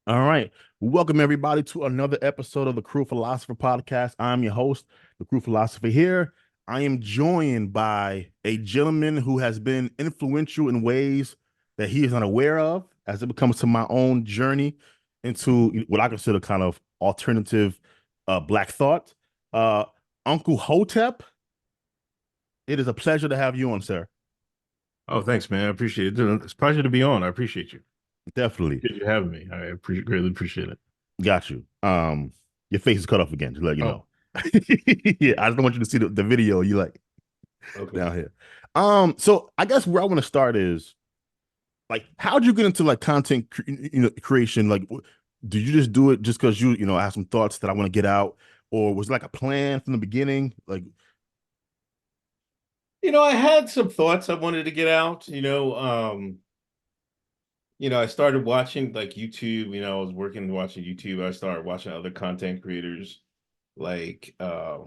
All right. Welcome everybody to another episode of the Crew Philosopher podcast. I'm your host, the Crew Philosopher here. I am joined by a gentleman who has been influential in ways that he is unaware of as it comes to my own journey into what I consider kind of alternative black thought. Uh Uncle Hotep, it is a pleasure to have you on, sir. Oh, thanks, man. I appreciate it. It's a pleasure to be on. I appreciate you. Definitely. Appreciate you having me. Greatly appreciate it. Got you. Your face is cut off again, to let you Oh, know. Yeah, I just don't want you to see the video you like okay. down here. So I guess where I want to start is like, how'd you get into like creation? Like, did you just do it just because I have some thoughts that I want to get out, or was it like a plan from the beginning? Like, I had some thoughts I wanted to get out. I started watching like YouTube. I was working watching YouTube. I started watching other content creators like uh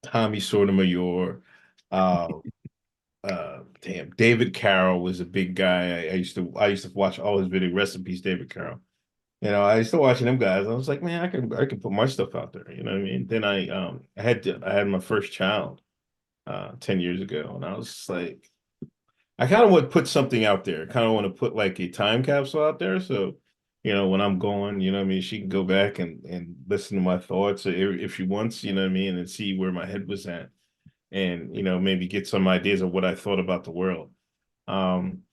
Tommy Sotomayor. Uh damn, David Carroll was a big guy. I used to watch all his videos. Rest in peace, David Carroll. I used to watching them guys. I was like, man, I can put my stuff out there. You know what I mean? Then I had my first child 10 years ago, and I was just like, I kind of want to put something out there. Kind of want to put like a time capsule out there. So, when I'm going, what I mean, she can go back and listen to my thoughts if she wants, what I mean, and see where my head was at, and maybe get some ideas of what I thought about the world. Um,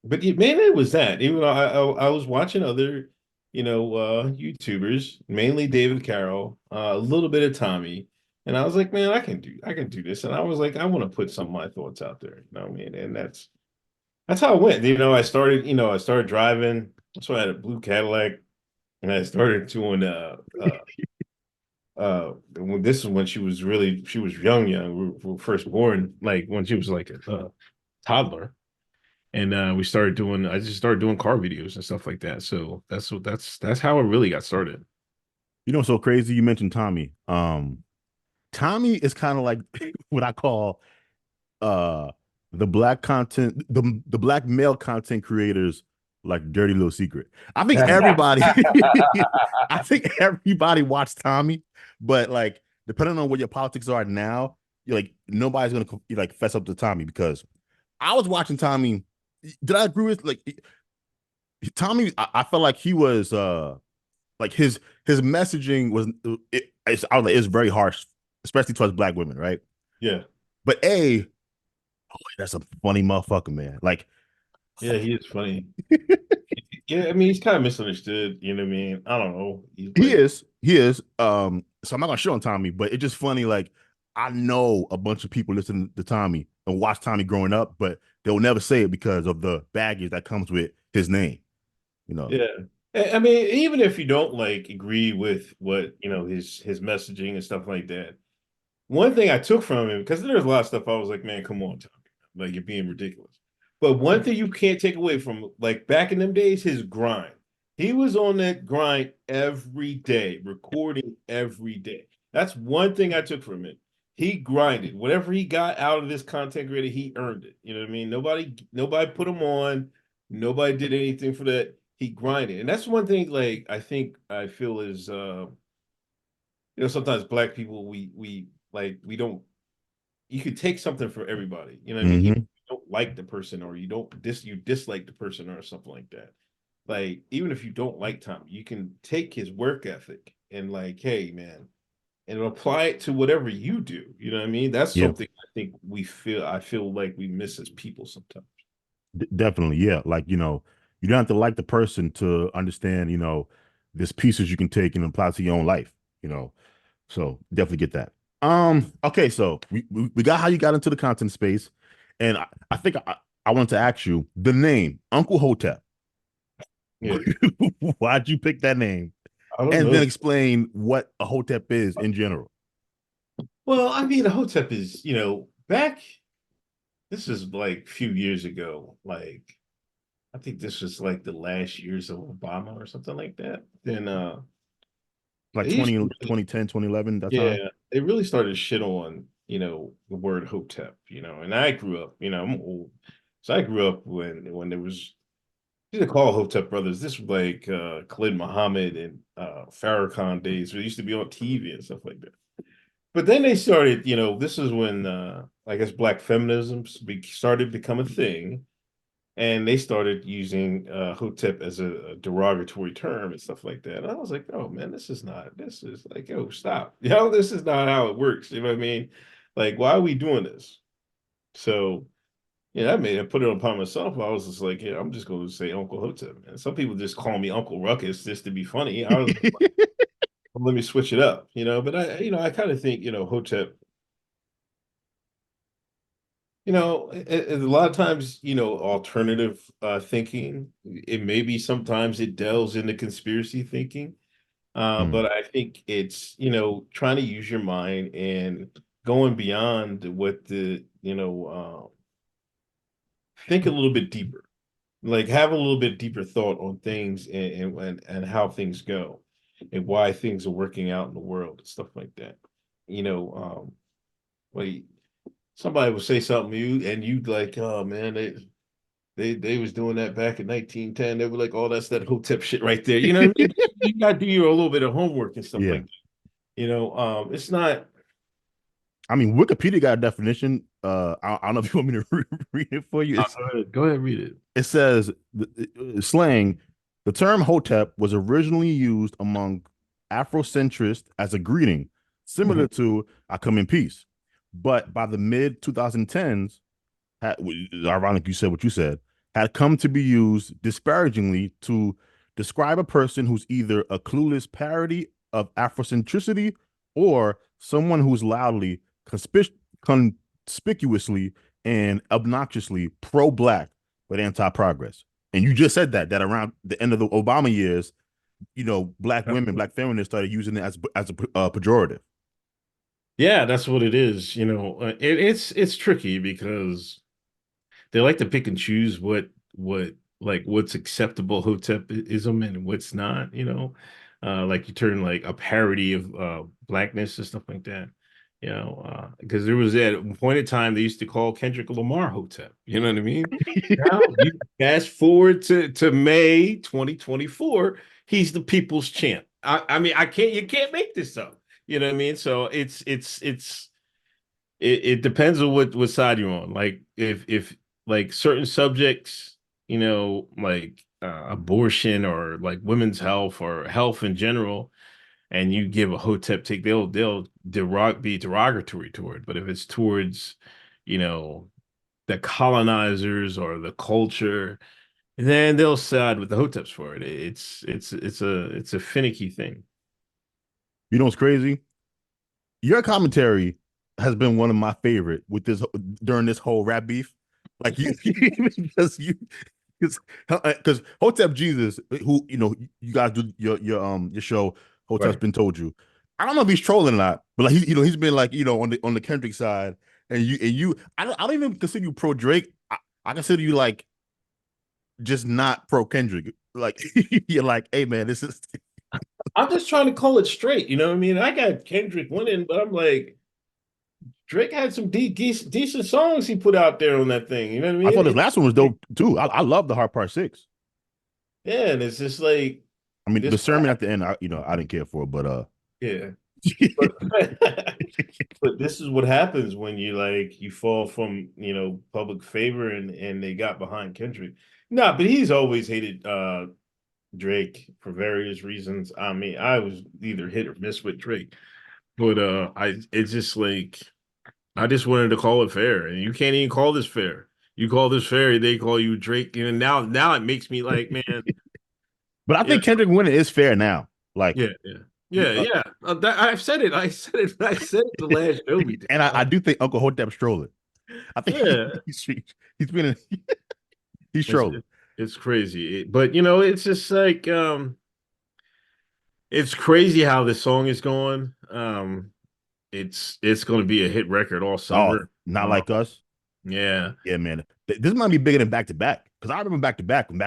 but mainly it was that. Even though I was watching other, YouTubers, mainly David Carroll, a little bit of Tommy, and I was like, man, I can do this, and I was like, I want to put some of my thoughts out there. You know what I mean? And that's how it went. I started driving. So I had a blue Cadillac, and I started doing this is when she was young. We were first born, like when she was like a toddler, and I just started doing car videos and stuff like that. So that's how it really got started. so crazy. You mentioned Tommy. Tommy is kind of like what I call uh the black black male content creators like dirty little secret. I think everybody I think everybody watched Tommy, but like depending on what your politics are now, you're like nobody's gonna like fess up to Tommy because I was watching Tommy. Did I agree with like Tommy? I felt like he was like his messaging was I was like it's very harsh, especially towards black women, right? Yeah, But that's a funny motherfucker, man. Like yeah, he is funny. Yeah, I mean, he's kind of misunderstood. You know what I mean? I don't know. He's he like, is, he is. So I'm not gonna shit on Tommy, but it's just funny. Like I know a bunch of people listen to Tommy and watch Tommy growing up, but they'll never say it because of the baggage that comes with his name. You know. yeah. I mean, even if you don't like agree with what his messaging and stuff like that, one thing I took from him, because there's a lot of stuff I was like, man, come on, Tommy, like you're being ridiculous. But one thing you can't take away from like back in them days, his grind. He was on that grind every day, recording every day. That's one thing I took from it. He grinded. Whatever he got out of this content creator, he earned it. You know what I mean? Nobody put him on. Nobody did anything for that. He grinded. And that's one thing like I feel is sometimes black people we don't you could take something for everybody. You know what I mean? Even if Mm-hmm. you don't like the person or you dislike the person or something like that. Like even if you don't like Tom, you can take his work ethic and like, hey man, and apply it to whatever you do. You know what I mean? That's Yeah, something I feel like we miss as people sometimes. definitely. Yeah, like you don't have to like the person to understand. There's pieces you can take and apply to your own life. You know, So definitely get that. Okay, so we got how you got into the content space, and I think I wanted to ask you the name Uncle Hotep. Yeah. Why'd you pick that name? I don't And then know. explain what a Hotep is in general. Well, I mean, the Hotep is, back, this is like a few years ago. Like, I think this was like the last years of Obama or something like that. Then Like they used 20, to really, 2010, 2011, that yeah, time. they really started to shit on, the word Hotep, and I grew up, I'm old. So I grew up when there was used to call Hotep brothers. This was like Khalid Muhammad and Farrakhan days. We used to be on TV and stuff like that. But then they started, this is when I guess black feminism started to become a thing, and they started using Hotep as a derogatory term and stuff like that. And I was like, oh man, this is like, oh, stop. This is not how it works. You know what I mean? Like, why are we doing this? So, yeah, I made it, put it upon myself. I was just like, yeah, I'm just going to say Uncle Hotep. And some people just call me Uncle Ruckus just to be funny. I was like, well, let me switch it up, but I kind of think, Hotep, a lot of times, alternative thinking, it maybe sometimes it delves into conspiracy thinking. Mm, But I think it's, trying to use your mind and going beyond what think a little bit deeper, like have a little bit deeper thought on things and how things go and why things are working out in the world and stuff like that. You know, like somebody would say something to you and you'd like, oh man, they was doing that back in 1910. They were like, oh, that's that Hotep shit right there. You know what I mean? You got to do your a little bit of homework and stuff yeah. like that. It's not. I mean, Wikipedia got a definition. I don't know if you want me to read it for you. Go ahead, read it. It says slang. The term Hotep was originally used among Afrocentrists as a greeting, similar Mhm. to "I come in peace." But by the mid 2010s, ironic you said what you said, had come to be used disparagingly to describe a person who's either a clueless parody of Afrocentricity or someone who's loudly, conspicuously, and obnoxiously pro-black but anti-progress. And you just said that around the end of the Obama years, black women, black feminists started using it as a pejorative. Yeah, that's what it is. It's tricky because they like to pick and choose what's acceptable hotepism and what's not, like you turn like a parody of blackness and stuff like that. Because there was at one point in time they used to call Kendrick Lamar Hotep. You know what I mean? Now you fast forward to May 2024, he's the people's champ. I mean, you can't make this up. You know what I mean? So it depends on what side you're on. Like if like certain subjects, like abortion or like women's health or health in general, and you give a hotep take, they'll be derogatory toward. But if it's towards, you know, the colonizers or the culture, then they'll side with the hoteps for it. It's a finicky thing. You know what's crazy? Your commentary has been one of my favorite with this during this whole rap beef. Like you, because you, because Hotep Jesus, who you guys do your show. Hotep's Right. been told you. I don't know if he's trolling or not, but like he's been like on the Kendrick side, and you. I don't even consider you pro Drake. I consider you like just not pro Kendrick. Like you're like, hey man, this is. I'm just trying to call it straight. You know what I mean? I got Kendrick winning, but I'm like, Drake had some decent songs he put out there on that thing. You know what I I mean? thought his last one was dope too. I love the Hard Part Six. Yeah, and it's just like I mean, this. the sermon at the end, I didn't care for, but Yeah, but but this is what happens when you fall from public favor and they got behind Kendrick. Nah, but he's always hated Drake for various reasons. I mean, I was either hit or miss with Drake, but I it's just like I just wanted to call it fair, and you can't even call this fair. You call this fair, they call you Drake, and now it makes me like, man, but I yeah, think Kendrick winning is fair now. Like, yeah, yeah, yeah, yeah. I've said it. I said it. I said it the last show we did. and I do think Uncle Hotep's trolling. I think Yeah, he's been he's it's trolling. it's crazy, but it's just like it's crazy how this song is going. It's going to be a hit record all Oh, summer. not like us. Yeah. Yeah, man. This might be bigger than back to back because I remember back to back when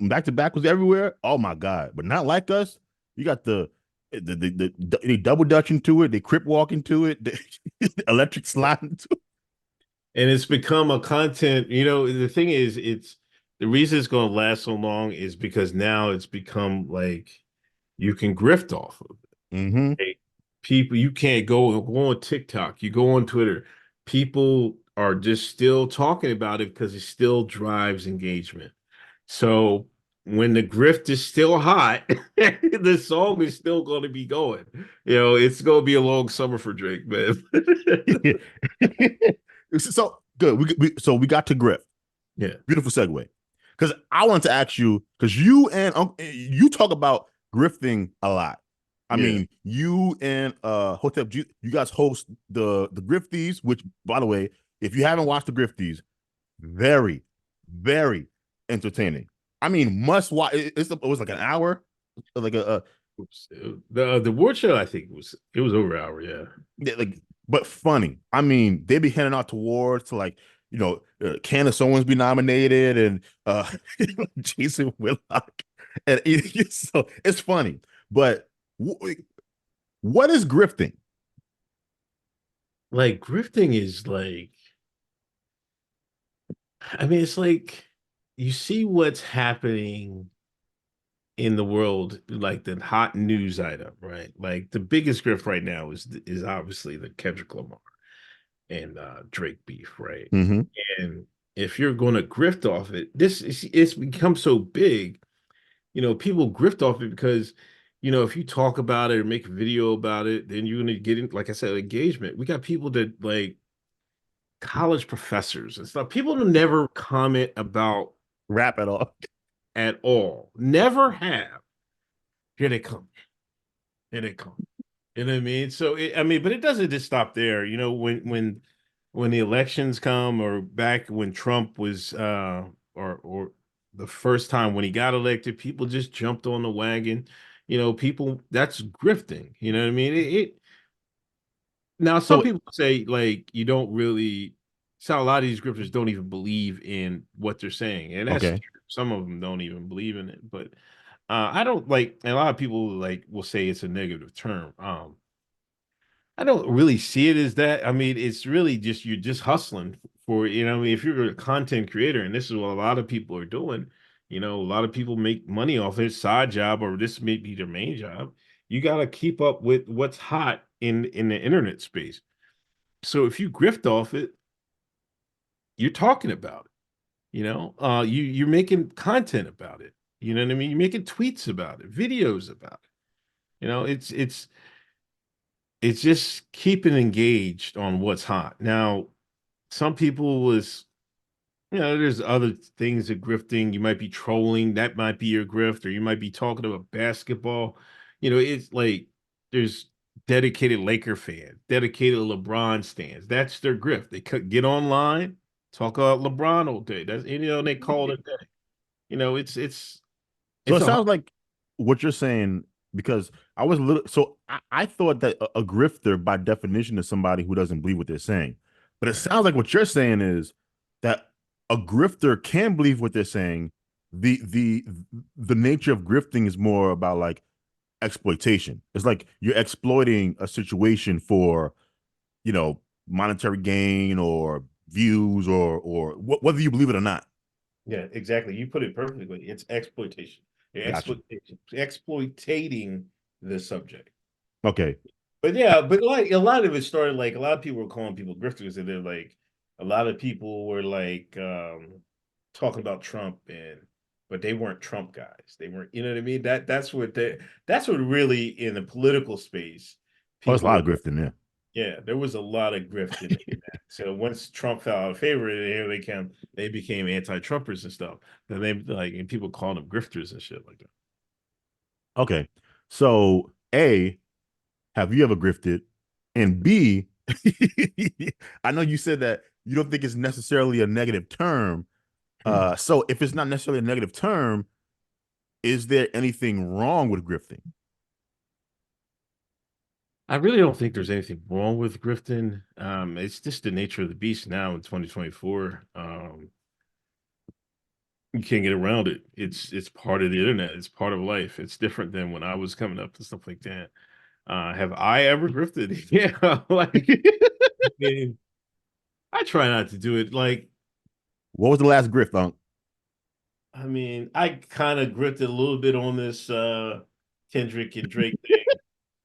back to back was everywhere. Oh my god! But not like us. You got they double dutch into it. They crip walk into it. The electric slide into it. And it's become a content, the thing is the reason it's going to last so long is because now it's become like you can grift off of Mm-hmm. it. People, you can't go on TikTok, you go on Twitter. People are just still talking about it because it still drives engagement. So when the grift is still hot, the song is still going to be going. It's going to be a long summer for Drake, man. So good. So we got to Grift. Yeah, Beautiful segue. Because I wanted to ask you, because you talk about grifting a lot. I yeah. mean, you and Hotep, you guys host the Grifties, which, by the way, if you haven't watched the Grifties, very, very entertaining. I mean, must watch. It was like an hour, like The award show, I think it was over an hour. Yeah, like, but funny. I mean, they be handing out awards to like, Candace Owens be nominated and Jason Whitlock, and so it's funny. But what is grifting? like grifting is like, I mean, it's like you see what's happening in the world, like the hot news item, right? Like the biggest grift right now is obviously the Kendrick Lamar and Drake beef, right? Mm-hmm. And if you're going to grift off it, it's become so big. People grift off it because if you talk about it or make a video about it, then you're going to get in, like I said, engagement. We got people that like college professors and stuff. People who never comment about Rap at all? at all, never have. Here they come. Here they come. You know what I mean? So I mean, but it doesn't just stop there. When the elections come, or back when Trump was or the first time when he got elected, people just jumped on the wagon. People, that's grifting. You know what I mean? Now some So people say like you don't really. So a lot of these grifters don't even believe in what they're saying, and that's okay. true. Some of them don't even believe in it, but I don't like. And a lot of people like will say it's a negative term. I don't really see it as that. I mean, it's really just you're just hustling for, I mean, if you're a content creator, and this is what a lot of people are doing, a lot of people make money off their side job, or this may be their main job. You got to keep up with what's hot in the internet space. So if you grift off it, you're talking about it. You're making content about it. You know what I mean? You're making tweets about it, videos about it. It's just keeping engaged on what's hot. Now, some people there's other things of grifting. You might be trolling, that might be your grift, or you might be talking about basketball. It's like there's dedicated Laker fans, dedicated LeBron stands. That's their grift. They could get online, talk about LeBron all day. They call it a day. It's So it it's a sounds like what you're saying, because I was a little, so I thought that a grifter by definition is somebody who doesn't believe what they're saying. But it sounds like what you're saying is that a grifter can believe what they're saying. The nature of grifting is more about like exploitation. It's like you're exploiting a situation for, monetary gain or views or whether you believe it or not. Yeah, exactly. You put it perfectly. It's exploitation. You're Gotcha. exploitating the subject. Okay. But yeah, but like a lot of it started like a lot of people were calling people grifters, and they're like a lot of people were like talking about Trump, but they weren't Trump guys. They weren't, you know what I mean? That's what really in the political space Oh, there's a people lot were. of grift in there. Yeah, there was a lot of grift in that. So once Trump fell out of favor, here they became anti-Trumpers and stuff. Then they like and people calling them grifters and shit like that. Okay. So, A, have you ever grifted? And B, I know you said that you don't think it's necessarily a negative term. Hmm. So if it's not necessarily a negative term, is there anything wrong with grifting? I really don't think there's anything wrong with grifting. It's just the nature of the beast now in 2024. You can't get around it. It's part of the internet. It's part of life. It's different than when I was coming up and stuff like that. Have I ever grifted? Yeah, like I mean, I try not to do it. Like What was the last grift, Unc? I mean, I kind of grifted a little bit on this Kendrick and Drake thing.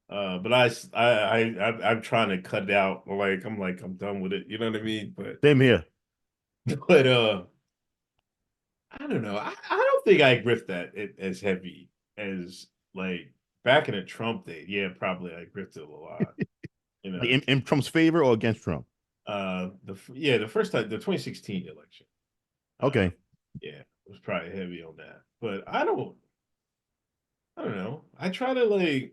But I'm trying to cut it out. Like I'm done with it. You know what I mean? But Same here. but I don't know. I don't think I grift as heavy as like back in the Trump day. Yeah, probably I grifted a lot. You Like know, in Trump's favor or against Trump? the first time the 2016 election. Uh, Okay. yeah, it was probably heavy on that. But I don't know. I try to like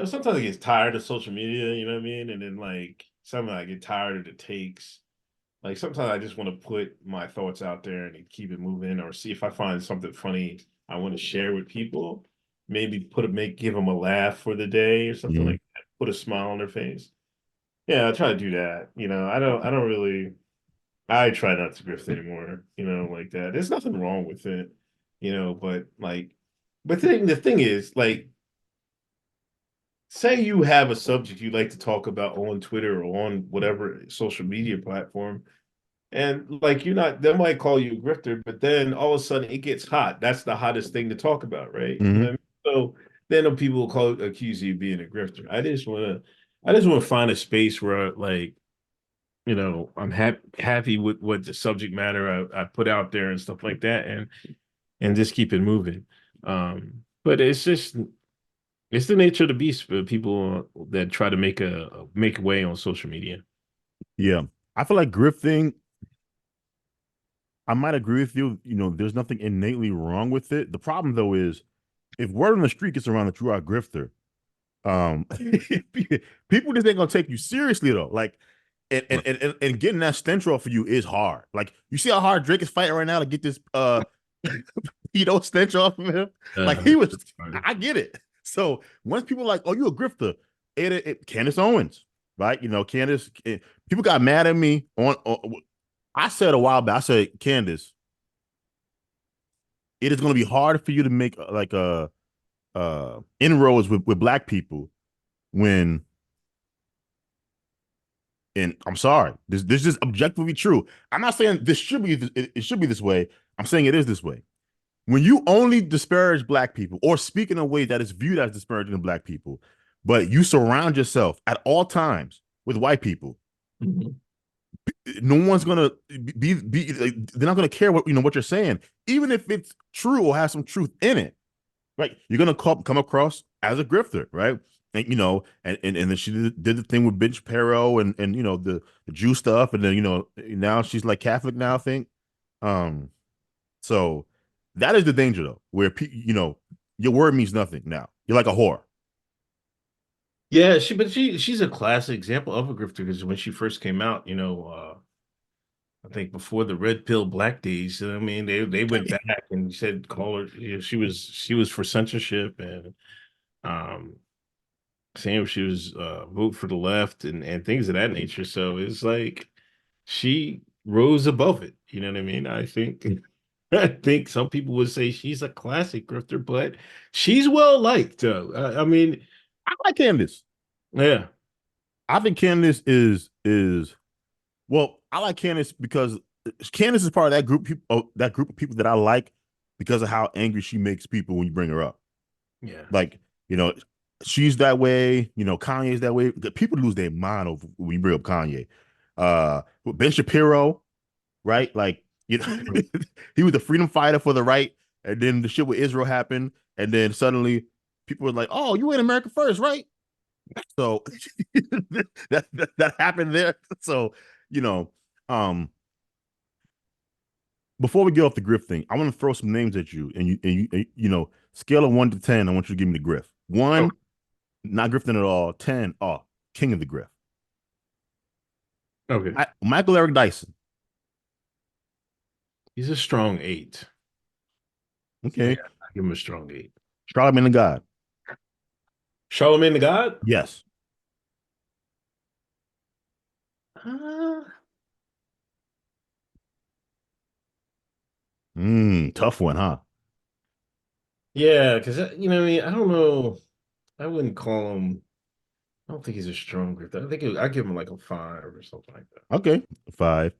sometimes I get tired of social media, you know what I mean? And then like sometimes I get tired of the takes. Like sometimes I just want to put my thoughts out there and keep it moving, or see if I find something funny I want to share with people. Maybe give them a laugh for the day or something Mhm. like that. Put a smile on their face. Yeah, I try to do that. I don't really. I try not to grift anymore. Like that. There's nothing wrong with it. But like, the thing is, like, say you have a subject you like to talk about on Twitter or on whatever social media platform, and like you're not, they might call you a grifter, but then all of a sudden it gets hot. That's the hottest thing to talk about, right? You know Mhm. what I mean? So then people will accuse you of being a grifter. I just want to find a space where like, I'm happy with what the subject matter I put out there and stuff like that, and just keep it moving. But it's the nature of the beast for people that try to make a way on social media. Yeah. I feel like grifting, I might agree with you. There's nothing innately wrong with it. The problem though is if word on the street gets around that you are a grifter, um people just ain't gonna take you seriously though. Like and getting that stench off of you is hard. Like you see how hard Drake is fighting right now to get this stench off of him. Like Uh, he was, I get it. So once people are like, oh, you a grifter, Candace Owens, right? Candace, people got mad at me on. I said a while back. I said, Candace, it is going to be hard for you to make like inroads with black people when. And I'm sorry, this is objectively true. I'm not saying this should be it should be this way. I'm saying it is this way. When you only disparage black people or speak in a way that is viewed as disparaging to black people, but you surround yourself at all times with white people, mhm. no one's gonna like, they're not gonna care what you're saying, even if it's true or has some truth in it. Right? You're gonna come across as a grifter, right? And and then she did the thing with Ben Shapiro and the Jew stuff, and then now she's like Catholic now, I think. Um, so that is the danger though, where your word means nothing now. You're like a whore. Yeah, she's a classic example of a grifter because when she first came out, I think before the red pill black days, I mean, they went back and said call her. She was for censorship and um saying she was vote for the left and things of that nature. So it's like she rose above it. You know what I mean? I think I think some people would say she's a classic grifter, but she's well liked. I mean, I like Candace. yeah, I think Candace is well. I like Candace because Candace is part of that group of people that I like because of how angry she makes people when you bring her up. yeah. Like, you know, she's that way. Kanye's that way. People lose their mind over when you bring up Kanye. Ben Shapiro, right? Like, he was the freedom fighter for the right, and then the shit with Israel happened, and then suddenly people were like, "Oh, you ain't America first, right?" So that happened there. So, you know, um, before we get off the grift thing, I want to throw some names at you, and scale of 1 to 10. I want you to give me the grift. Oh, 1, not grifting at all. 10, oh, king of the grift. okay. Michael Eric Dyson. He's a strong eight. Yeah, Okay. I give him a strong eight. Charlamagne the God. Charlemagne the God? Yes. Uh, Tough one, huh? yeah, because what I mean, I don't know. I wouldn't call him. I don't think he's a strong grifter. I give him like a five or something like that. Okay. 5.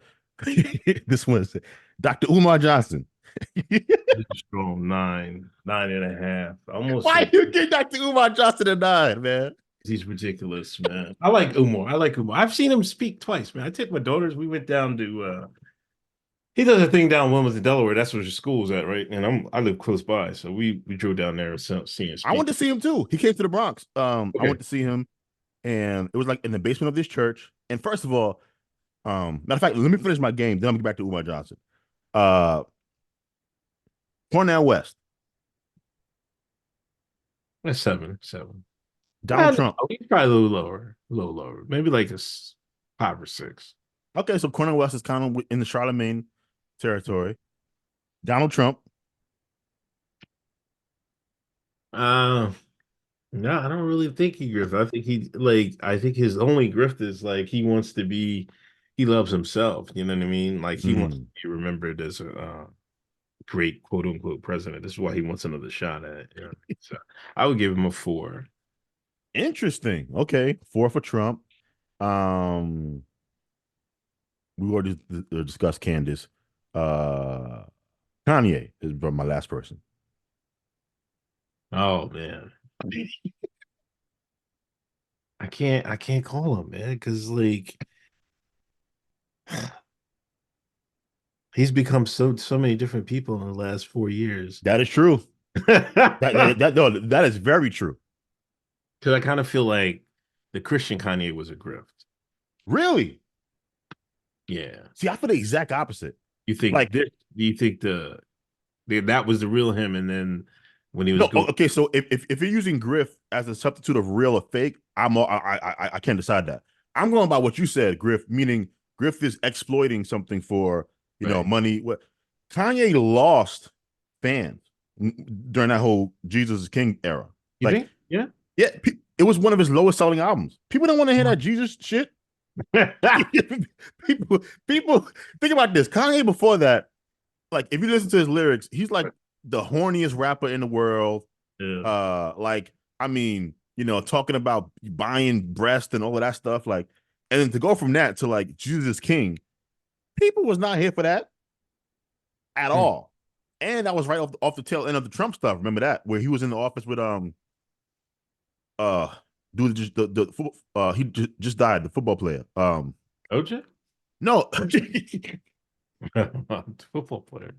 This one's Dr. Umar Johnson. Strong nine, 9.5. Almost Why a you get that to Umar Johnson at 9, man? He's ridiculous, man. I like Umar. I like Umar. I've seen him speak twice, man. I took my daughters. We went down to he does a thing down in Wilmington, Delaware. That's where his school's at, right? And I live close by. So we drove down there and see him I went speak. to see him too. He came to the Bronx. I Okay. went to see him, and it was like in the basement of this church. And first of all, matter of fact, let me finish my game. Then I'm gonna get back to Umar Johnson. Uh, Cornell West, That's seven, seven. Donald Trump. He's probably a little lower, a little lower. Maybe like a 5 or 6. Okay, so Cornell West is kind of in the Charlemagne territory. Donald Trump. Uh no, I don't really think he grift. I think I think his only grift is like he wants to be he loves himself. You know what I mean? Like he wants to Mm, be remembered as a great quote unquote president. This is why he wants another shot at it. You know? So I would give him a 4. interesting. Okay, 4 for Trump. Um, we already discussed Candace. Uh, Kanye is my last person. Oh man. I can't call him, man, because like he's become so many different people in the last 4 years. That is true. Because No, that is very true. I kind of feel like the Christian Kanye was a grift. Really? Yeah. See, I feel the exact opposite. You think Like, this? Do you think that was the real him, and then when he was no, going, okay. So if you're using Griff as a substitute of real or fake, I can't decide that. I'm going by what you said, Griff, meaning Griff is exploiting something for right? money. What Kanye lost fans during that whole Jesus is King era. You Like, think? Yeah. yeah, it was one of his lowest selling albums. People don't want to hear that Jesus shit. People think about this. Kanye before that, like if you listen to his lyrics, he's like the horniest rapper in the world. Yeah. Like I mean, talking about buying breast and all of that stuff. Like, and then to go from that to like Jesus King, people was not here for that at Hmm. all. And that was right off the tail end of the Trump stuff. Remember that where he was in the office with uh dude just he just died, the football player. OJ, No, football player.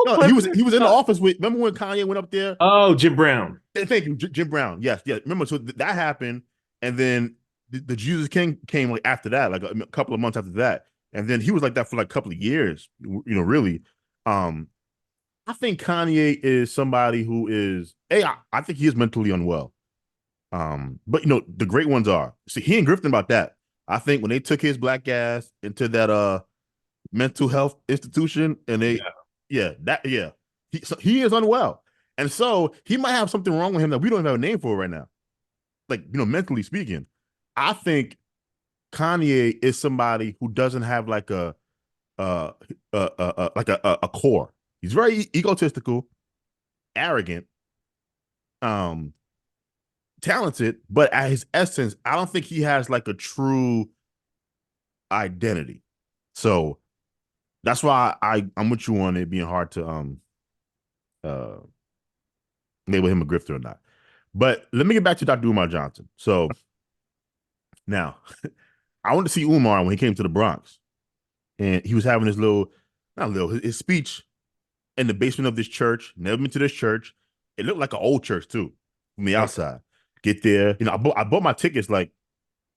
no, he was in the office with. Remember when Kanye went up there? Oh, Jim Brown. Thank you, Jim Brown. Yes, yes. Remember, so that happened, and then the Jesus King came like after that, like a couple of months after that, and then he was like that for like a couple of years. Really. Um, I think Kanye is somebody who is. Hey, I think he is mentally unwell. But the great ones are. See, he ain't grifting about that. I think when they took his black ass into that mental health institution, and they, Yeah. yeah, he is unwell, and so he might have something wrong with him that we don't even have a name for right now. Like mentally speaking, I think Kanye is somebody who doesn't have like uh, a core. He's very egotistical, arrogant, um, talented, but at his essence, I don't think he has like a true identity. So that's why I'm with you on it being hard to uh label him a grifter or not. But let me get back to Dr. Umar Johnson. So now I went to see Umar when he came to the Bronx, and he was having his not little, his speech in the basement of this church. Never been to this church. It looked like an old church too from the Okay. outside. Get there, I bought my tickets like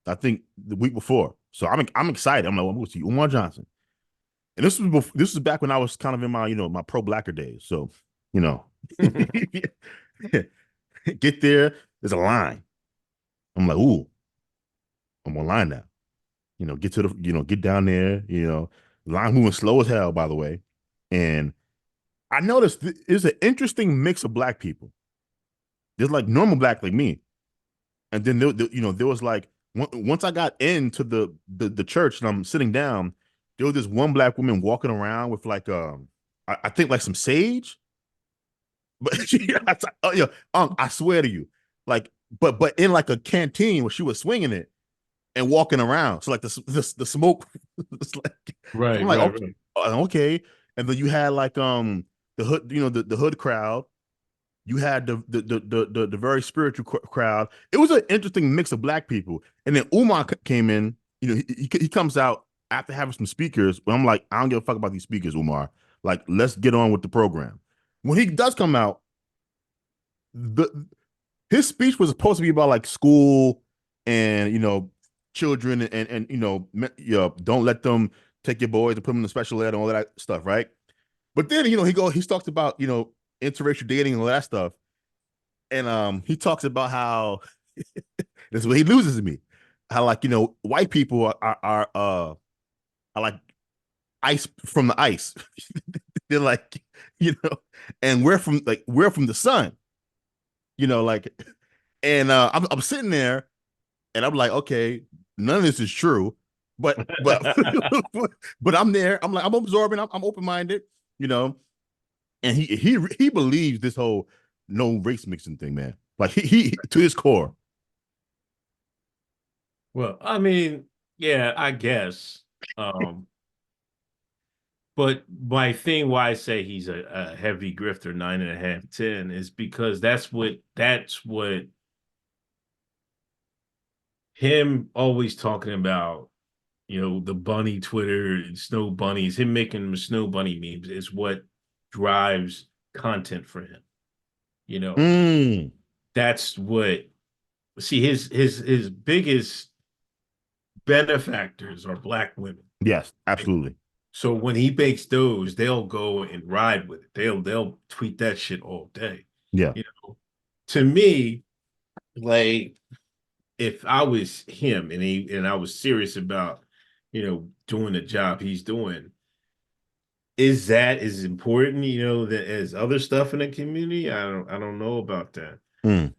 I think the week before, so I'm excited. I'm like, well, I'm going to see Umar Johnson, and this was back when I was kind of in my my pro blacker days. So you know, get there, there's a line. I'm like, ooh, I'm online now. Get to the, get down there, line moving slow as hell, by the way. And I noticed there's an interesting mix of black people. There's like normal black like me. And then there was like once I got into the church and I'm sitting down, there was this one black woman walking around with like I think like some sage. But oh, yeah, I swear to you, like, but in like a canteen where she was swinging it and walking around. So like the smoke, it's like, Right, I'm like, right, okay, right. okay. And then you had like the hood, the hood crowd. You had the very spiritual crowd. It was an interesting mix of black people. And then Umar came in. He comes out after having some speakers. But I'm like, I don't give a fuck about these speakers, Umar. Like, let's get on with the program. When he does come out, the his speech was supposed to be about like school and children and don't let them take your boys and put them in special ed and all that stuff, right? But then he talks about interracial dating and all that stuff, and he talks about how this is what he loses me, how like white people are like ice from the ice. They're like and we're from the sun, like, and I'm sitting there and I'm like, okay, none of this is true, but but I'm there. I'm like, I'm absorbing. I'm open minded, you know. And he believes this whole no race mixing thing, man. Like he to his core. Well, I mean, yeah, I guess. Um, but my thing why I say he's a heavy grifter, 9.5, 10, is because that's what him always talking about, the bunny Twitter, snow bunnies, him making snow bunny memes is what drives content for him. You know, Mm, that's what see his biggest benefactors are black women. yes, absolutely. So when he bakes those, they'll go and ride with it. They'll tweet that shit all day. Yeah. You know, to me, like if I was him and I was serious about, doing the job he's doing, is that as important, that as other stuff in the community? I don't know about that. Mm,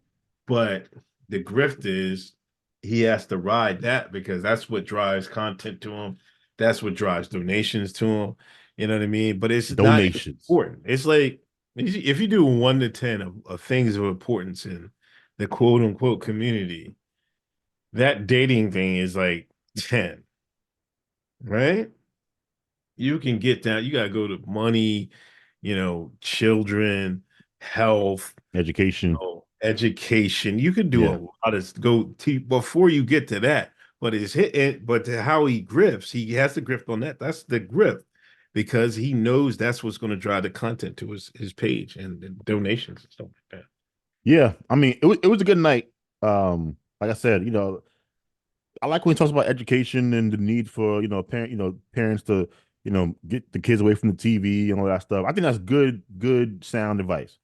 But the grift is he has to ride that because that's what drives content to him. That's what drives donations to him. You know what I mean? But it's not donations. important. It's like if you do 1 to 10 of things of importance in the quote unquote community, that dating thing is like 10, right? You can get down, you gotta go to money, children, health, Education. education. You can do a Yeah. lot of go before you get to that. But it's hit but how he grifts, he has to grift on that. That's the grift because he knows that's what's going to drive the content to his page and donations and stuff like that. Yeah. I mean, it was a good night. Like I said, I like when he talks about education and the need for, parents to, get the kids away from the TV and all that stuff. I think that's good sound advice.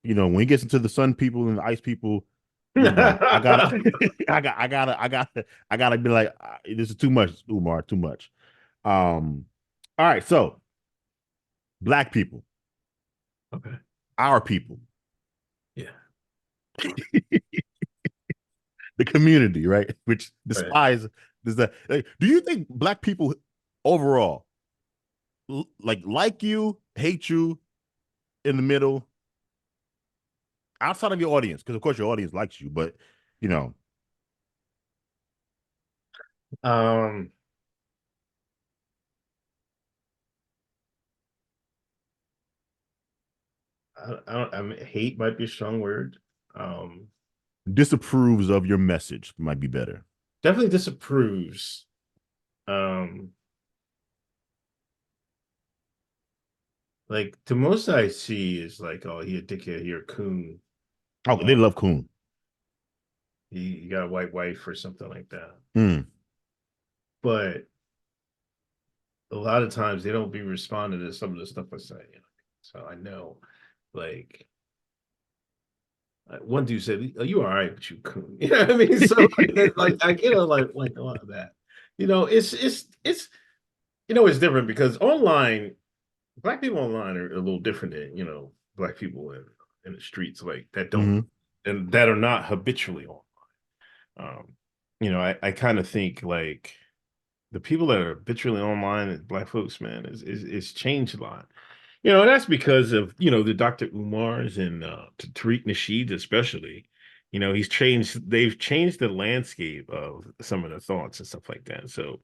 When he gets into the sun people and the ice people, I gotta, I gotta be like, this is too much, Umar, too much. All right, so black people, Okay. our people, Yeah. the community, right? Which Right. despise does that. Like, do you think black people overall like you, hate you, in the middle, outside of your audience? Because of course your audience likes you, but you know, Um, I mean, hate might be a strong word. Um, disapproves of your message might be better. Definitely disapproves. Um, like the most I see is like, oh, he a dickhead, he a coon. Oh, they love Coon. He got a white wife or something like that. Mm. But a lot of times they don't be responding to some of the stuff I say. So I know, like, one dude said, "Oh, you all right, but you coon." You know what I mean? So like I get like a lot of that. It's it's different because online, black people online are a little different than black people in the streets like that don't Hmm. and that are not habitually on. I kind of think like the people that are habitually online as black folks, man, is changed a lot. And that's because of the Dr. Umars and Tariq Nasheed especially. They've changed the landscape of some of the thoughts and stuff like that. So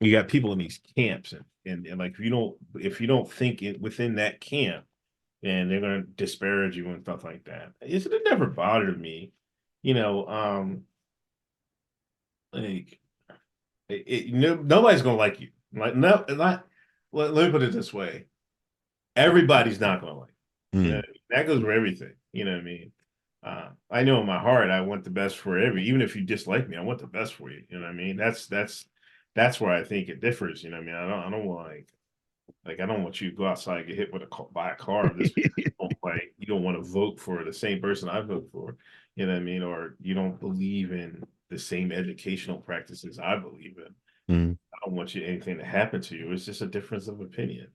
you got people in these camps and like if you don't think it within that camp, and they're going to disparage you and stuff like that. It never bothered me, you know. Like nobody's going to like you. Like no, not. Let me put it this way: everybody's not going to like you. You know, Mm. that goes for everything. You know what I mean? I know in my heart I want the best for even if you dislike me, I want the best for you. You know what I mean? That's where I think it differs. You know what I mean? I don't want like I don't want you to go outside and get hit with by a car of this. Like you don't want to vote for the same person I vote for. You know what I mean? Or you don't believe in the same educational practices I believe in. Mm. I don't want you anything to happen to you. It's just a difference of opinion,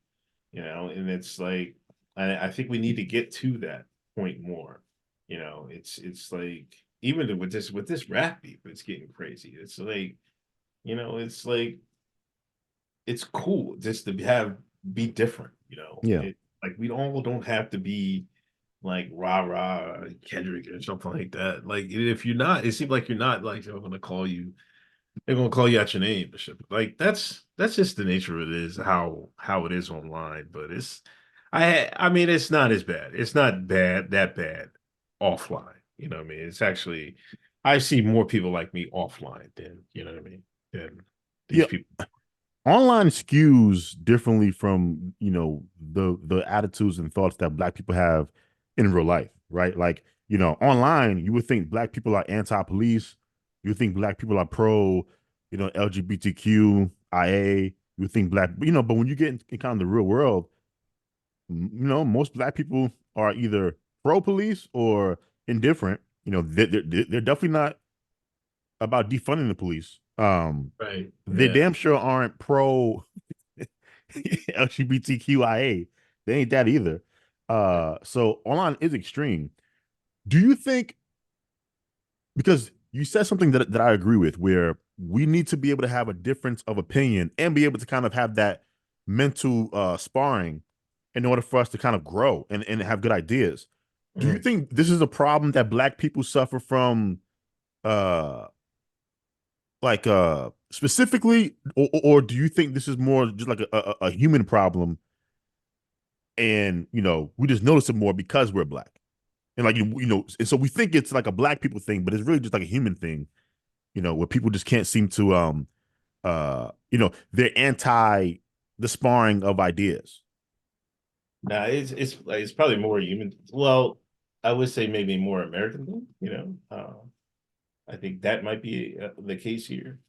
and it's like I think we need to get to that point more. It's like even with this rap beef, it's getting crazy. It's like, it's like it's cool just to be different, Yeah. it like we all don't have to be like rah rah Kendrick or something like that. Like if you're not, it seems like you're not like they're gonna call you out your name and shit. Like that's just the nature of it is how it is online. But I mean it's not as bad. It's not that bad offline. You know what I mean? It's actually I see more people like me offline than what I mean than these Yeah. people. Online skews differently from the attitudes and thoughts that black people have in real life, right? Like, online you would think black people are anti-police, you would think black people are pro, LGBTQIA, you would think black, but when you get in kind of the real world, most black people are either pro police or indifferent. They're definitely not about defunding the police. Right. They Yeah. damn sure aren't pro LGBTQIA. They ain't that either. Right. So online is extreme. Do you think, because you said something that I agree with, where we need to be able to have a difference of opinion and be able to kind of have that mental sparring in order for us to kind of grow and have good ideas. Do you Mhm. think this is a problem that black people suffer from uh specifically, or do you think this is more just like a human problem, and we just notice it more because we're black, and like and so we think it's like a black people thing, but it's really just like a human thing, where people just can't seem to they're anti the sparring of ideas. Nah, it's probably more human. Well, I would say maybe more American thing. I think that might be the case here.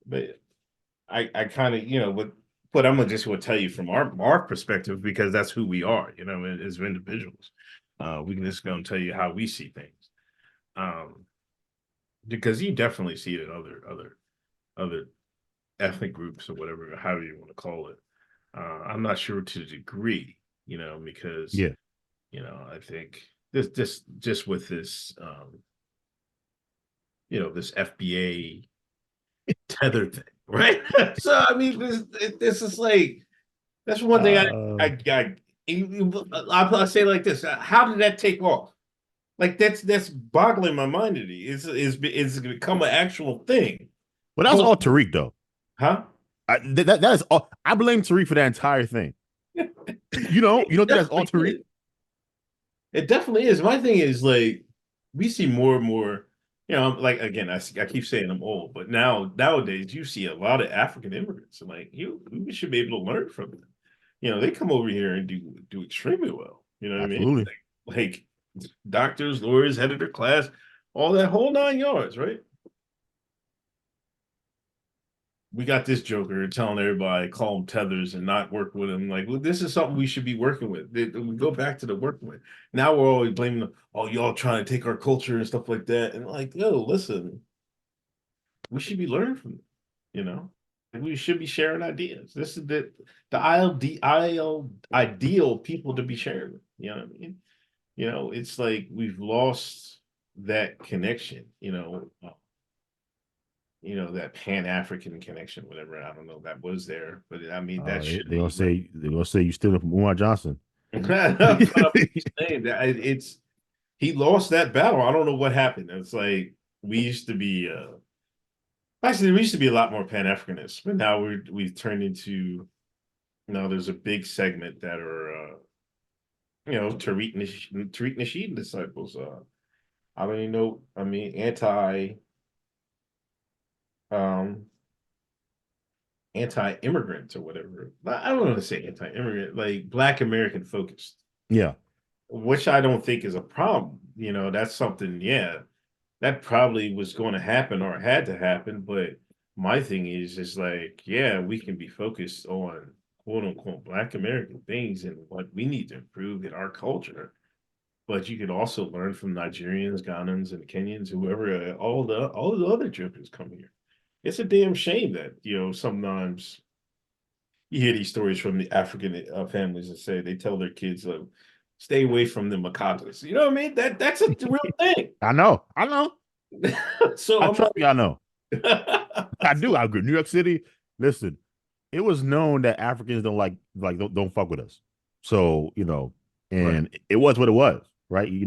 But I kind of, but I'm just going to tell you from our perspective because that's who we are, as individuals. We can just go and tell you how we see things. Um, because you definitely see it in other ethnic groups or whatever, however you want to call it. I'm not sure to the degree, because Yeah. I think this just with this this FBA tether thing, right? So I mean, this is like that's one thing uh I'll say like this: how did that take off? Like that's boggling my mind. It is become an actual thing. well, that's all Culture, Tariq though. huh? That is all. I blame Tariq for that entire thing. You don't think that's all Definitely Tariq? is. It definitely is. My thing is like we see more and more. Like again, I keep saying I'm old, but nowadays you see a lot of African immigrants, and like we should be able to learn from them. They come over here and do extremely well. You know what I mean? Absolutely. Like doctors, lawyers, head of their class, all that whole 9 yards, right? We got this joker telling everybody call them tethers and not work with them. Like, well, this is something we should be working with. We go back to the working with. Now we're always blaming them. Oh, y'all trying to take our culture and stuff like that. And like, yo, listen, we should be learning from them. You know, we should be sharing ideas. This is the ideal people to be sharing with. You know what I mean? It's like we've lost that connection. That Pan-African connection, whatever. I don't know that was there, but I mean that They, should they gonna be like. say they're gonna say you stealing from Umar Johnson. But I'm saying that it's he lost that battle. I don't know what happened. It's like we used to be actually we used to be a lot more Pan-Africanists, but now we've turned into there's a big segment that are Tariq Nasheed disciples. I don't even know. I mean, um anti-immigrant or whatever. I don't want to say anti-immigrant, like Black American focused, Yeah. which I don't think is a problem. That's something, yeah, that probably was going to happen or had to happen. But my thing is like, yeah, we can be focused on quote unquote Black American things and what we need to improve in our culture. But you could also learn from Nigerians, Ghanans, and Kenyans, whoever, all the other drippers come here. It's a damn shame that sometimes you hear these stories from the African families that say they tell their kids, stay away from the macacos. You know what I mean? That's a real thing. I know. I know. So I I'm trust me, I know. I do. so, I agree. New York City, listen, it was known that Africans don't fuck with us. So, right. and it was what it was, right? You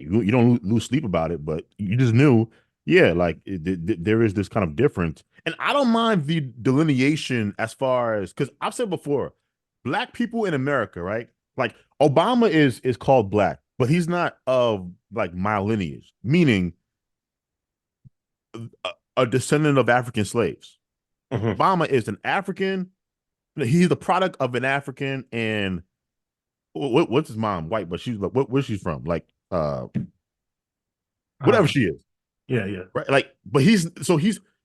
don't lose sleep about it, but you just knew, yeah, like there is this kind of difference. And I don't mind the delineation as far as because I've said before, black people in America, right? Like Obama is called black, but he's not of like my lineage, meaning a descendant of African slaves. Mhm. Obama is an African. He's the product of an African and what's his mom? White, but she's like, where's she from? Like, whatever Uh, she is, yeah, yeah. right? Like, but he's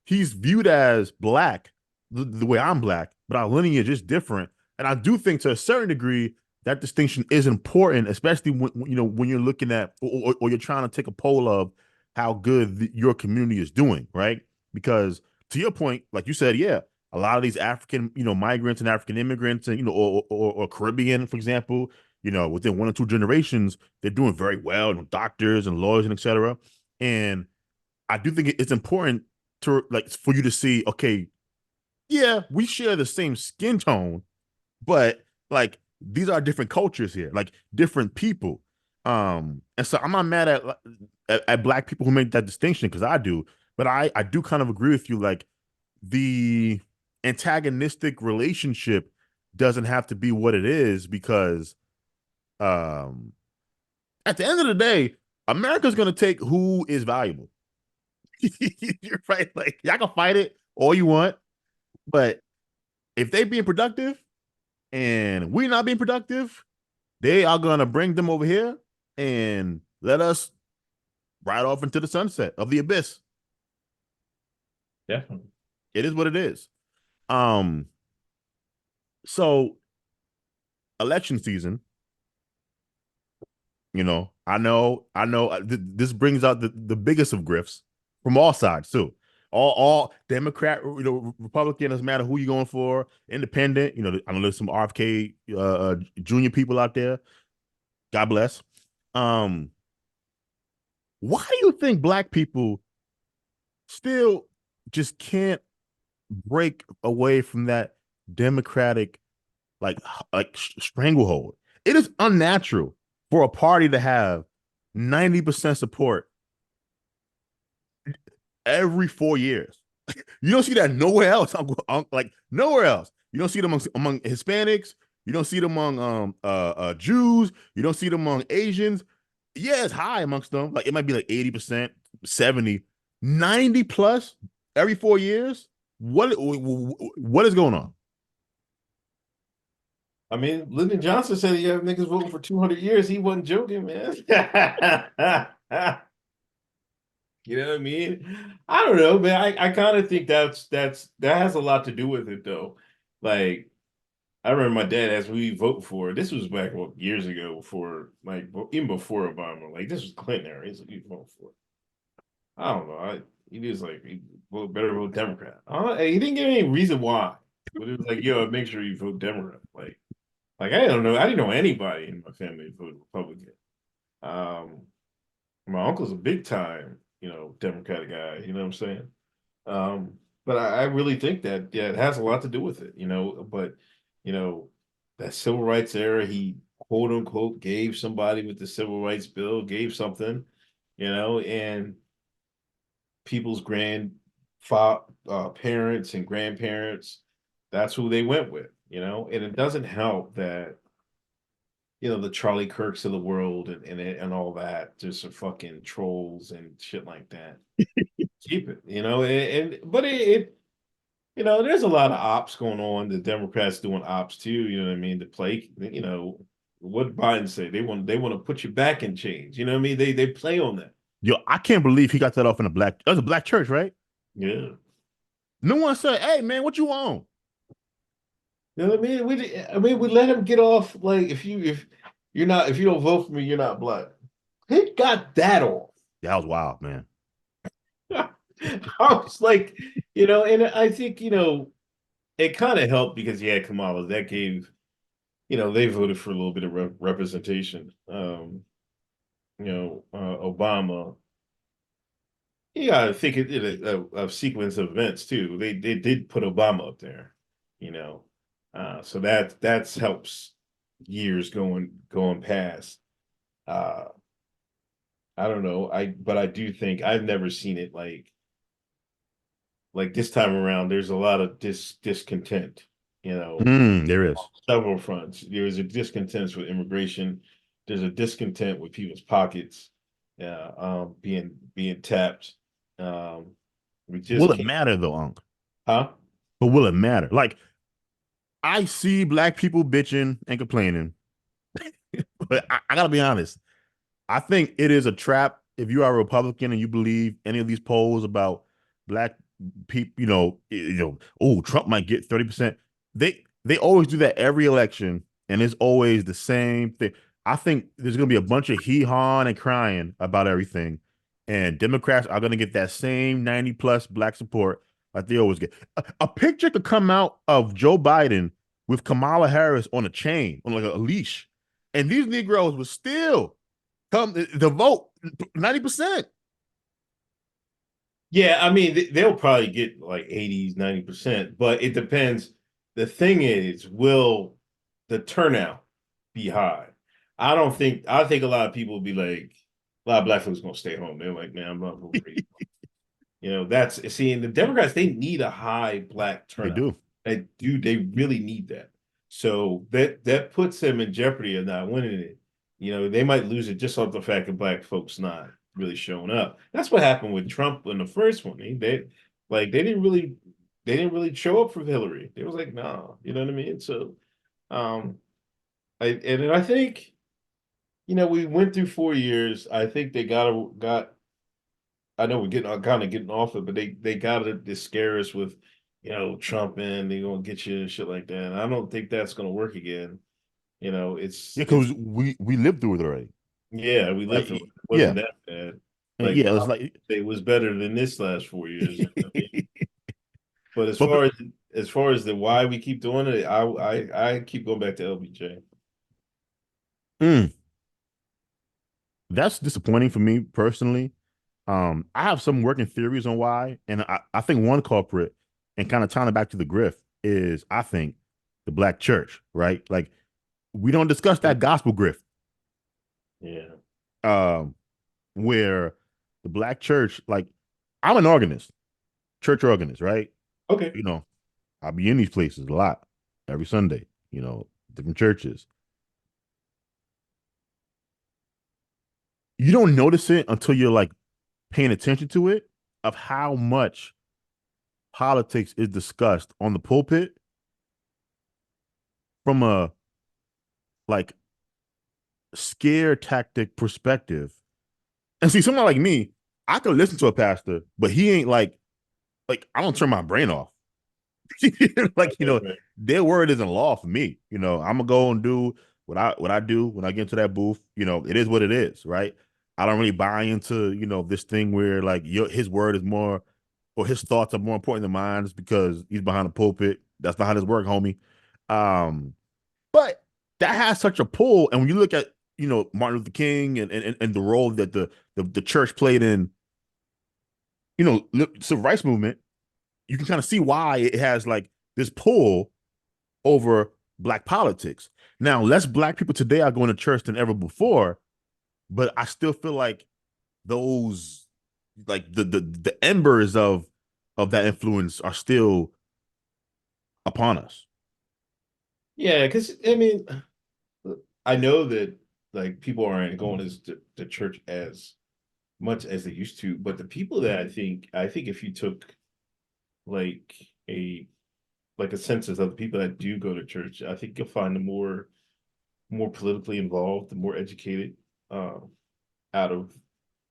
viewed as black the way I'm black, but our lineage is different. And I do think to a certain degree that distinction is important, especially when you're looking at or you're trying to take a poll of how good your community is doing, right? Because to your point, like you said, yeah, a lot of these African migrants and African immigrants and or Caribbean, for example, within 1 or 2 generations, they're doing very well, doctors and lawyers and etc. And I do think it's important to like for you to see, okay, yeah, we share the same skin tone, but like these are different cultures here, like different people. And so I'm not mad at black people who make that distinction because I do, but I do kind of agree with you. Like the antagonistic relationship doesn't have to be what it is because um at the end of the day, America's gonna take who is valuable. You're right. Like y'all can fight it all you want, but if they being productive and we not being productive, they are gonna bring them over here and let us ride off into the sunset of the abyss. Definitely. It is what it is. Um, so election season, I know. This brings out the biggest of grifts from all sides too. All Democrat, Republican, doesn't matter who you're going for. Independent, I know there's some RFK junior people out there. God bless. Um, why do you think black people still just can't break away from that democratic like stranglehold? It is unnatural for a party to have 90% support every 4 years. You don't see that nowhere else. Like nowhere else. You don't see it among Hispanics. You don't see it among Jews. You don't see it among Asians. Yeah, it's high amongst them. Like it might be like 80%, 70, 90 plus every 4 years. What is going on? I mean, Lyndon Johnson said he had niggas voting for 200 years. He wasn't joking, man. You know what I mean? I don't know, man. I kind of think that has a lot to do with it, though. Like, I remember my dad asked me who he vote for. This was back years ago, before like even before Obama. Like this was Clinton era. He's like, "You vote for?" I don't know. He was like, better vote Democrat." He didn't give any reason why, but it was like, "Yo, make sure you vote Democrat." Like I don't know. I didn't know anybody in my family who voted Republican. Um, my uncle's a big time, Democratic guy. You know what I'm saying? Um, but I really think that, yeah, it has a lot to do with it, but you know, that civil rights era, he quote unquote gave somebody with the civil rights bill, gave something, and people's parents and grandparents, that's who they went with, and it doesn't help that, the Charlie Kirks of the world and all that, just are fucking trolls and shit like that. Keep it, but there's a lot of ops going on. The Democrats doing ops too. You know what I mean? To play, what Biden say? They want to put you back in chains. You know what I mean? They play on that. Yo, I can't believe he got that off in a black. That was a black church, right? Yeah. No one said, "Hey, man, what you on?" You know what I mean? We let him get off. Like if you don't vote for me, you're not black. He got that off. That was wild, man. I was like, and I think it kind of helped because he had Kamala. That gave they voted for a little bit of representation. Obama. Yeah, I think it did a sequence of events too. They did put Obama up there, you know, so that's helps years going past. Uh, I don't know. But I do think I've never seen it like this time around. There's a lot of discontent, There is. several fronts. There is a discontent with immigration. There's a discontent with people's pockets, being tapped. We just Will it can't, matter though, Unc? huh? But will it matter? Like I see black people bitching and complaining, but I gotta be honest. I think it is a trap if you are a Republican and you believe any of these polls about black people, oh, Trump might get 30%. They always do that every election, and it's always the same thing. I think there's gonna be a bunch of hee hawing and crying about everything, and Democrats are gonna get that same 90 plus black support like they always get. A picture could come out of Joe Biden with Kamala Harris on a chain, on like a leash, and these Negroes would still come the vote 90%. Yeah, I mean they'll probably get like 80s, 90%, but it depends. The thing is, will the turnout be high? I think a lot of people will be like, a lot of black folks gonna stay home. They're like, man, I'm not voting for you. That's seeing the Democrats, they need a high black They turnout. do. They really need that. So that puts them in jeopardy of not winning it. They might lose it just off the fact of black folks not really showing up. That's what happened with Trump in the first one. They didn't really show up for Hillary. They was like, no, you know what I mean? So um I think, we went through 4 years. I think they got I know we're getting kind of getting off it, but they got to scare us with, Trump and they're gonna get you and shit like that. And I don't think that's gonna work again. Yeah, It's because we lived through it already. yeah, we lived through it. Like, It yeah, wasn't that bad. and Like yeah, it's like, it was better than this last 4 years. But as but far as the why we keep doing it, I keep going back to LBJ. mm, that's disappointing for me personally. I have some working theories on why, and I think one culprit, and kind of tying it back to the grift, is I think the black church, right? Like we don't discuss that gospel grift, Yeah. um, where the black church, like I'm an organist, church organist, right? Okay. You know, I be in these places a lot every Sunday, different churches. You don't notice it until you're like paying attention to it of how much politics is discussed on the pulpit from a like scare tactic perspective. And see, someone like me, I could listen to a pastor, but he ain't like I don't turn my brain off. like Right, right. their word isn't law for me. I'm gonna go and do what I do when I get into that booth. It is what it is, right? I don't really buy into this thing where like his word is more or his thoughts are more important than mine just because he's behind the pulpit. That's not how this work, homie. Um, but that has such a pull, and when you look at Martin Luther King and the role that the church played in civil rights movement, you can kind of see why it has like this pull over black politics. Now, less black people today are going to church than ever before, but I still feel like those like the embers of that influence are still upon us. Yeah, because I mean, I know that like people aren't going to church as much as they used to, but the people that I think if you took like a like a census of the people that do go to church, I think you'll find the more politically involved, the more educated um, out of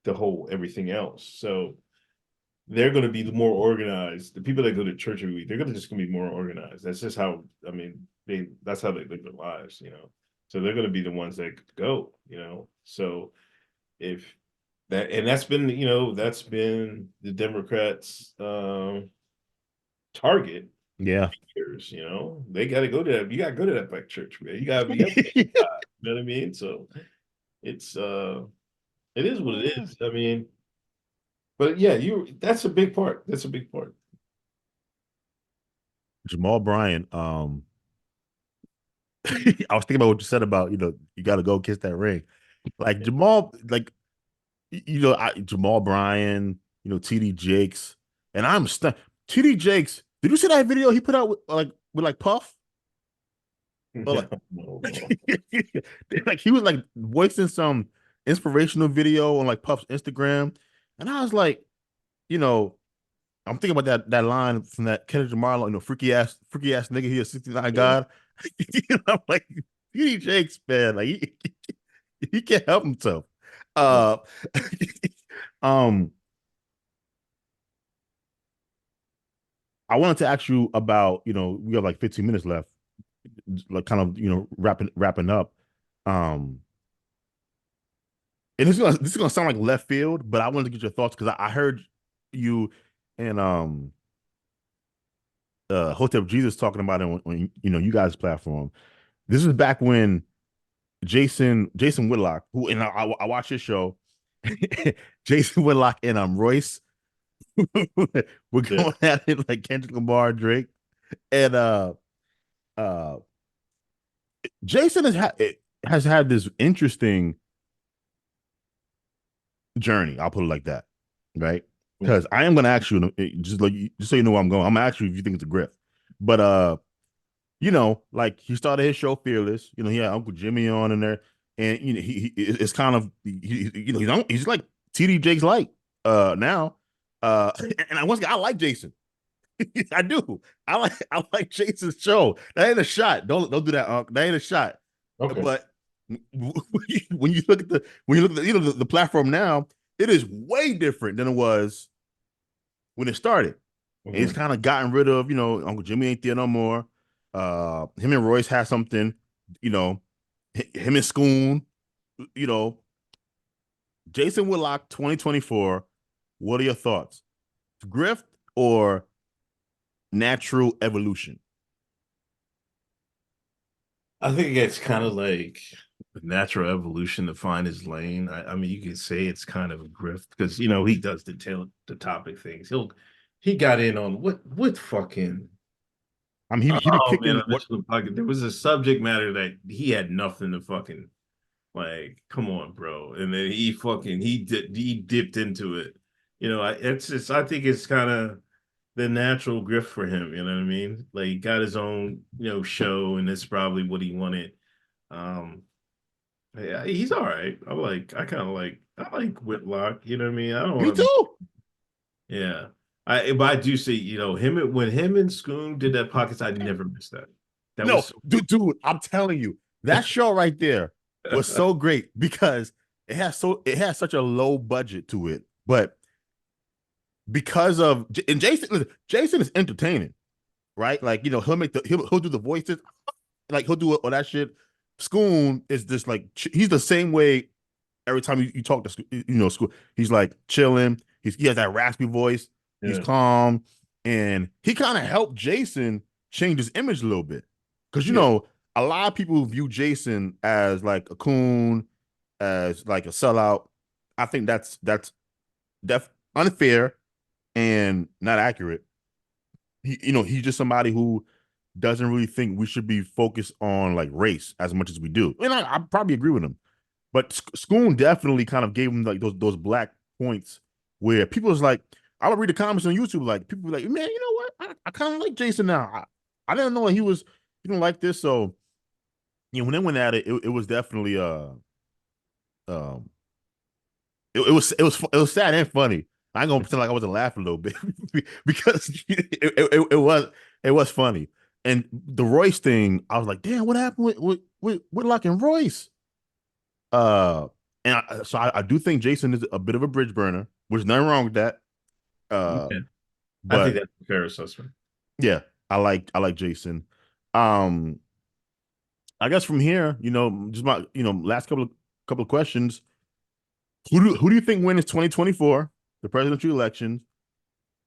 the whole everything else. So they're going to be the more organized. The people that go to church every week, they're going to just going to be more organized. That's just how I mean that's how they live their lives, you know. So they're going to be the ones that go, you know. So if that's been that's been the Democrats' target Yeah. years. You know, they got to go to that. You got to go to that black church, man. You got to. You know what I mean? So it's it is what it is. I mean, but yeah, you that's a big part. That's a big part. Jamal Bryant, I was thinking about what you said about, you got to go kiss that ring. Like Jamal, like, Jamal Bryan, TD Jakes, and I'm stunned. TD Jakes, did you see that video he put out with Puff? Or Yeah. like he was like voicing some inspirational video on like Puff's Instagram, and I was like, you know, I'm thinking about that line from that Kendrick Lamar, freaky ass nigga, he a 69 Yeah. god. I'm like, TD Jakes, man, like he can't help himself. Yeah. Uh, um, I wanted to ask you about, we have like 15 minutes left, like kind of, wrapping up. Um, and this is gonna sound like left field, but I wanted to get your thoughts because I heard you and Hotep Jesus talking about it on you guys' platform. This is back when Jason Whitlock, who and I watched his show, Jason Whitlock and Royce we're Yeah. going at it like Kendrick Lamar, Drake, and uh Jason has had this interesting journey. I'll put it like that, right? Because I am going to ask you, just so you know where I'm going. I'm going to ask you if you think it's a grift. But like he started his show Fearless. He had Uncle Jimmy on in there, and it's kind of he's like TD Jakes like now. And once again, I like Jason. I do. I like Jason's show. That ain't a shot. Don't do that, Unc. That ain't a shot. Okay. But when you look at the platform now, it is way different than it was when it started. And he's Mhm. kind of gotten rid of, Uncle Jimmy ain't there no more. Him and Royce had something, you know, him and Schoon, you know, Jason Whitlock 2024. What are your thoughts? Grift or natural evolution? I think it's kind of like natural evolution to find his lane. I mean, you could say it's kind of a grift because he does the topic things. He got in on what fucking I mean, he be oh man, kicking I what. mentioned the fucking there was a subject matter that he had nothing to fucking like. Come on, bro, and then he dipped into it. It's just I think it's kind of the natural grift for him. You know what I mean? Like he got his own show, and that's probably what he wanted. Um, yeah, he's all right. I like Whitlock. You know what I mean? I don't Me want to be. too. Yeah, but I do see. Him when him and Scoon did that pockets. I never missed that. That No, was dude, I'm telling you, that show right there was so great because it has such a low budget to it, but because of and Jason is entertaining, right? Like he'll do the voices, like he'll do all that shit. Schoon is just like he's the same way every time you talk to school. He's like chilling. He has that raspy voice. He's yeah, calm, and he kind of helped Jason change his image a little bit because yeah. a lot of people view Jason as like a coon, as like a sellout. I think that's unfair and not accurate. He's just somebody who doesn't really think we should be focused on like race as much as we do. And I probably agree with him. But Schoon definitely kind of gave him like those black points where people was like, I would read the comments on YouTube, like people be like, man, you know what? I kind of like Jason now. I didn't know he was like this. So when they went at it, it was definitely um it was sad and funny. I ain't gonna pretend like I wasn't laughing a little bit because it was funny. And the Royce thing, I was like, damn, what happened with Luck and Royce? Uh, so I do think Jason is a bit of a bridge burner, which is nothing wrong with that. Uh, Yeah, I think but that's a fair assessment. yeah, I like Jason. Um, I guess from here, just my last couple of questions. Who do you think wins 2024, the presidential elections?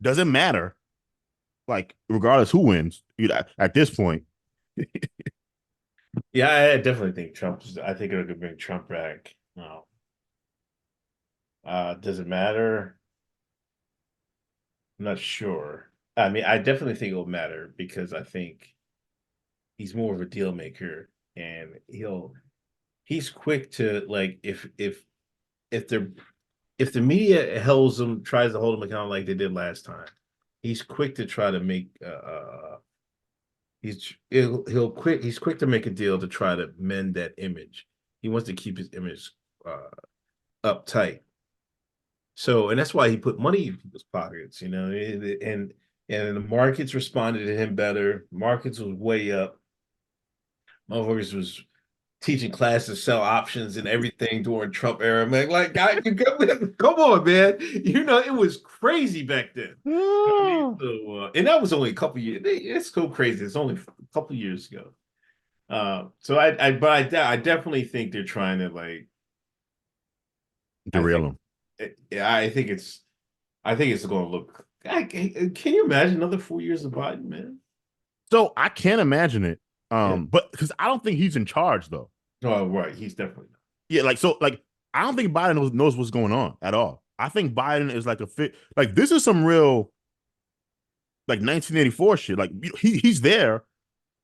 Doesn't matter, like regardless who wins, at this point. Yeah, I definitely think Trump's. I think it'll bring Trump back. No, does it matter? I'm not sure. I mean, I definitely think it'll matter because I think he's more of a deal maker, and he's quick to like if they're if the media holds him, tries to hold him accountable like they did last time, he's quick to try to make he's quick to make a deal to try to mend that image. He wants to keep his image uh uptight. So, and that's why he put money in people's pockets, and the markets responded to him better. Markets was way up. Motherfuckers was teaching classes, sell options and everything during Trump era, man. Like, come on, man. It was crazy back then. I mean, Oh, so, and that was only a couple years. It's so crazy. It's only a couple years ago. So I definitely think they're trying to like. I derail think, him. yeah, I think it's going to look. Can you imagine another 4 years of Biden, man? So I can't imagine it. Yeah. But because I don't think he's in charge though. Oh, right. He's definitely not. Yeah, like I don't think Biden knows what's going on at all. I think Biden is like a fit. Like this is some real like 1984 shit. Like he's there.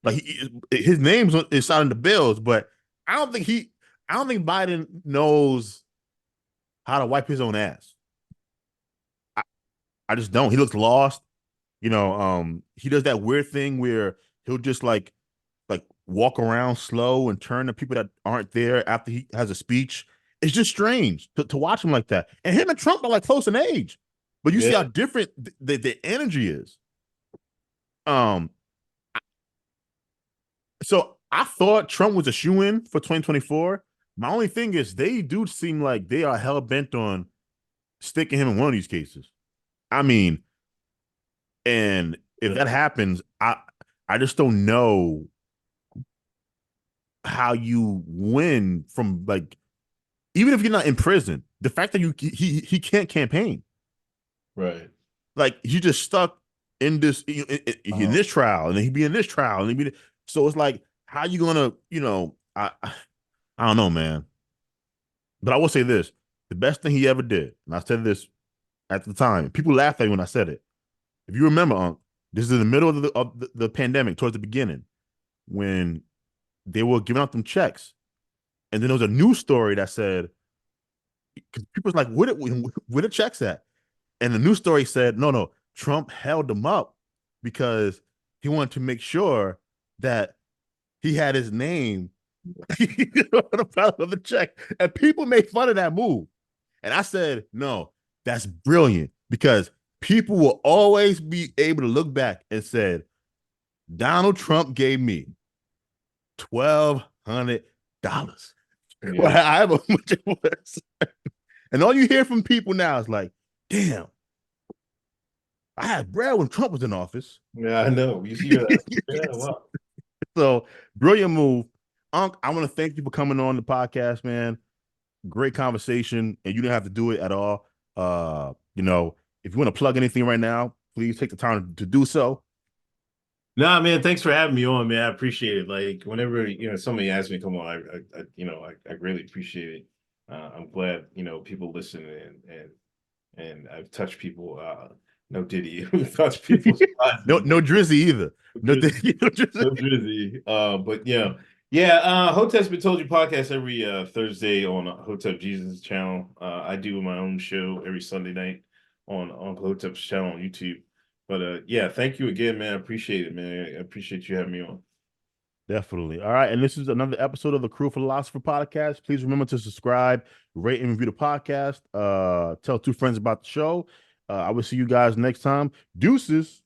Like his name's is on the bills, but I don't think he. I don't think Biden knows how to wipe his own ass. I, I just don't. He looks lost. He does that weird thing where he'll just like walk around slow and turn to people that aren't there after he has a speech. It's just strange to watch him like that. And him and Trump are like close in age, but you see how Yeah. different the energy is. Um, so I thought Trump was a shoe in for 2024. My only thing is they do seem like they are hell bent on sticking him in one of these cases. I mean, and if that happens, I just don't know how you win from like even if you're not in prison, the fact that he can't campaign, Right. like he just stuck in this trial, and then he'd be in this trial, and he'd be so it's like how you gonna I don't know, man. But I will say this: the best thing he ever did, and I said this at the time. People laughed at me when I said it. If you remember, Unc, this is in the middle of the pandemic, towards the beginning, when they were giving out them checks, and then there was a news story that said, because people's like, where the checks at? And the news story said, no, no, Trump held them up because he wanted to make sure that he had his name on the front of the check. And people made fun of that move. And I said, no, that's brilliant because people will always be able to look back and said, Donald Trump gave me $1,200. Well, Yeah. however much it was. And all you hear from people now is like, damn, I had bread when Trump was in office. Yeah, I know. You see that? Yeah, wow. So brilliant move. Unc, I want to thank you for coming on the podcast, man. Great conversation, and you didn't have to do it at all. If you want to plug anything right now, please take the time to do so. Nah, man, thanks for having me on, man. I appreciate it. Like whenever somebody asks me to come on, I really appreciate it. I'm glad people listen and I've touched people. No Diddy, touched people's lives. No Drizzy either. No, no Drizzy, Drizzy. no Drizzy. But yeah. Hotep's Been Told You podcast every Thursday on Hotep Jesus channel. I do my own show every Sunday night on Uncle Hotep's channel on YouTube. But yeah, thank you again, man. I appreciate it, man. I appreciate you having me on. Definitely. All right. And this is another episode of the Crew Philosopher podcast. Please remember to subscribe, rate, and review the podcast. Tell two friends about the show. I will see you guys next time. Deuces.